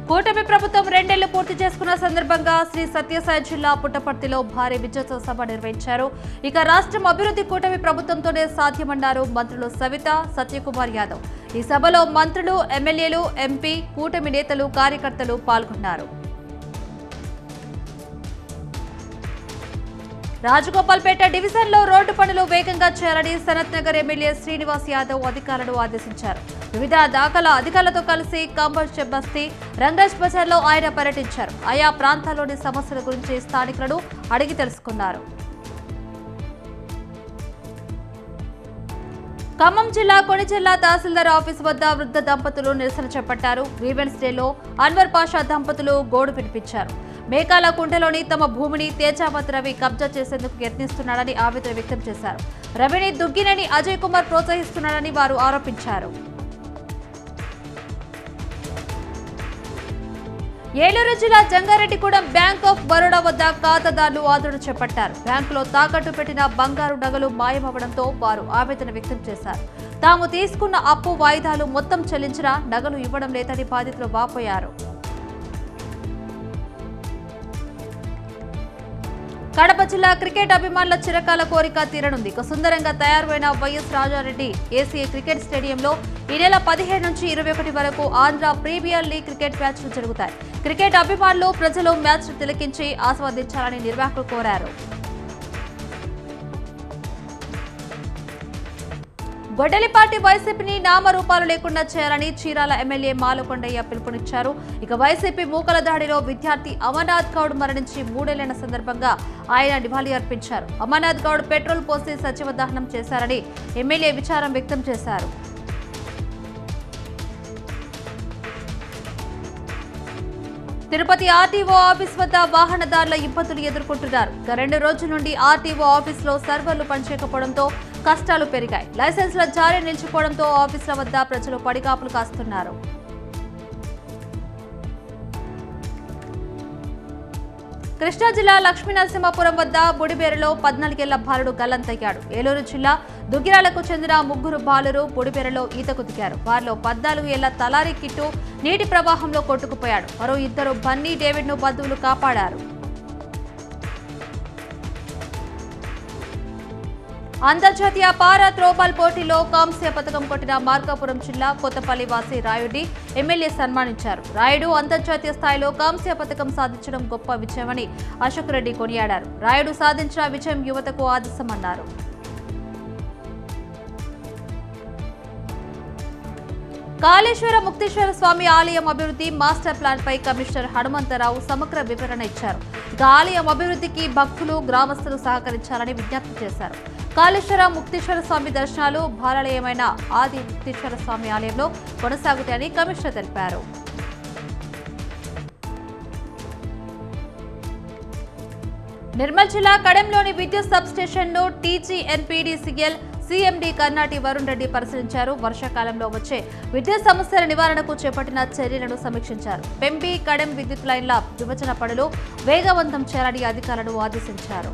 కూటమి ప్రభుత్వం 2 ఏళ్లు పూర్తి చేసుకున్న సందర్భంగా శ్రీ సత్యసాయి జిల్లా పుట్టపర్తిలో భారీ విజయోత్సవ సభ నిర్వహించారు. ఇక రాష్ట్రం అభివృద్ధి కూటమి ప్రభుత్వంతోనే సాధ్యమన్నారు మంత్రులు సవిత, సత్యకుమార్ యాదవ్. ఈ సభలో మంత్రులు, ఎమ్మెల్యేలు, ఎంపీ, కూటమి నేతలు, కార్యకర్తలు పాల్గొన్నారు. రాజగోపాల్పేట డివిజన్లో రోడ్డు పనులు వేగంగా చేయాలని సనత్ నగర్ ఎమ్మెల్యే శ్రీనివాస్ యాదవ్ అధికారులను ఆదేశించారు. వివిధ దాఖల అధికారులతో కలిసి కంబర్ష బస్తీ, రంగరాజ్ బజార్లో ఆయన పర్యటించారు. ఆయా ప్రాంతాల్లోని సమస్యల గురించి స్థానికులను అడిగి తెలుసుకున్నారు. ఖమ్మం జిల్లా కొణిజెల్ల తహసీల్దార్ ఆఫీస్ వద్ద వృద్ధ దంపతులు నిరసన చేపట్టారు. గ్రీవెన్స్ డేలో అన్వర్ పాషా దంపతులు గోడు వినిపించారు. మేకాల కుంటలోని తమ భూమిని తేజావత్ రవి కబ్జా చేసేందుకు యత్నిస్తున్నాడని ఆవేదన వ్యక్తం చేశారు. రవిని దుగ్గినేని అజయ్ కుమార్ ప్రోత్సహిస్తున్నాడని వారు ఆరోపించారు. ఏలూరు జిల్లా జంగారెడ్డిగూడెం బ్యాంక్ ఆఫ్ బరోడా వద్ద ఖాతాదారులు ఆందోళన చేపట్టారు. బ్యాంకులో తాకట్టు పెట్టిన బంగారు నగలు మాయమవడంతో వారు ఆవేదన వ్యక్తం చేశారు. తాము తీసుకున్న అప్పు వాయిదాలు మొత్తం చెల్లించినా నగలు ఇవ్వడం లేదని బాధితులు వాపోయారు. కడప జిల్లా క్రికెట్ అభిమానుల చిరకాల కోరిక తీరనుంది. సుందరంగా తయారైన వైఎస్ రాజారెడ్డి ఏసీఏ క్రికెట్ స్టేడియంలో ఈ నెల 15 నుంచి 21 వరకు ఆంధ్ర ప్రీమియర్ లీగ్ క్రికెట్ మ్యాచ్లు జరుగుతాయి. క్రికెట్ అభిమానులు, ప్రజలు మ్యాచ్ను తిలకించి ఆస్వాదించాలని నిర్వాహకులు కోరారు. గొడ్డలిపాటి వైసీపీని నామరూపాలు లేకుండా చేయాలని చీరాల ఎమ్మెల్యే మాలకొండయ్య పిలుపునిచ్చారు. ఇక వైసీపీ మూకల దాడిలో విద్యార్థి అమర్నాథ్ గౌడ్ మరణించి 3 ఏళ్ల సందర్భంగా ఆయన నివాళి అర్పించారు. అమర్నాథ్ గౌడ్ పెట్రోల్ పోసి సజీవ దహనం చేశారని ఎమ్మెల్యే విచారం వ్యక్తం చేశారు. తిరుపతి ఆర్టీఓ ఆఫీస్ వద్ద వాహనదారుల ఇబ్బందులు ఎదుర్కొంటున్నారు. 2 రోజుల నుండి ఆర్టీఓ ఆఫీసులో సర్వర్లు పనిచేయకపోవడంతో కష్టాలు పెరిగాయి. లైసెన్సుల జారీ నిలిచిపోవడంతో ఆఫీసుల వద్ద ప్రజలు పడిగాపులు కాస్తున్నారు. కృష్ణా జిల్లా లక్ష్మీనరసింహపురం వద్ద బుడిబేరులో 14 ఏళ్ల బాలుడు గల్లంతయ్యాడు. ఏలూరు జిల్లా దుగ్గిరాలకు చెందిన 3 బాలురు బుడిబేరులో ఈతకు దిగారు. వారిలో 14 ఏళ్ల తలారి కిట్టు నీటి ప్రవాహంలో కొట్టుకుపోయాడు. మరో 2 బన్నీ, డేవిడ్ ను బంధువులు కాపాడారు. అంతర్జాతీయ పారా త్రోబాల్ పోటీలో కాంస్య పథకం కొట్టిన మార్కాపురం జిల్లా కొత్తపల్లి వాసి రాయుడి ఎమ్మెల్యే సన్మానించారు. రాయుడు అంతర్జాతీయ స్థాయిలో కాంస్య పథకం సాధించడం గొప్ప విజయమని అశోక్ రెడ్డి కొనియాడారు. రాయుడు సాధించిన విజయం యువతకు ఆదర్శమన్నారు. కాళేశ్వర ముక్తేశ్వర స్వామి ఆలయం అభివృద్ధి మాస్టర్ ప్లాన్ పై కమిషనర్ హనుమంతరావు సమగ్ర వివరణ ఇచ్చారు. ఇక ఆలయం అభివృద్ధికి భక్తులు, గ్రామస్తులు సహకరించాలని విజ్ఞప్తి చేశారు. కాళేశ్వర ముక్తేశ్వర స్వామి దర్శనాలు బాలాలయమైన ఆది ముక్తేశ్వర స్వామి ఆలయంలో కొనసాగుతాయని కమిషనర్ తెలిపారు. నిర్మల్ జిల్లా కడెంలోని విద్యుత్ సబ్ స్టేషన్ ను టీజీఎన్పీడీసీఎల్ సీఎండీ కర్నాటి వరుణ్ రెడ్డి పరిశీలించారు. వర్షాకాలంలో వచ్చే విద్యుత్ సమస్యల నివారణకు చేపట్టిన చర్యలను సమీక్షించారు. పెంబి, కడెం విద్యుత్ లైన్ల విభజన పనులు వేగవంతం చేయాలని అధికారులను ఆదేశించారు.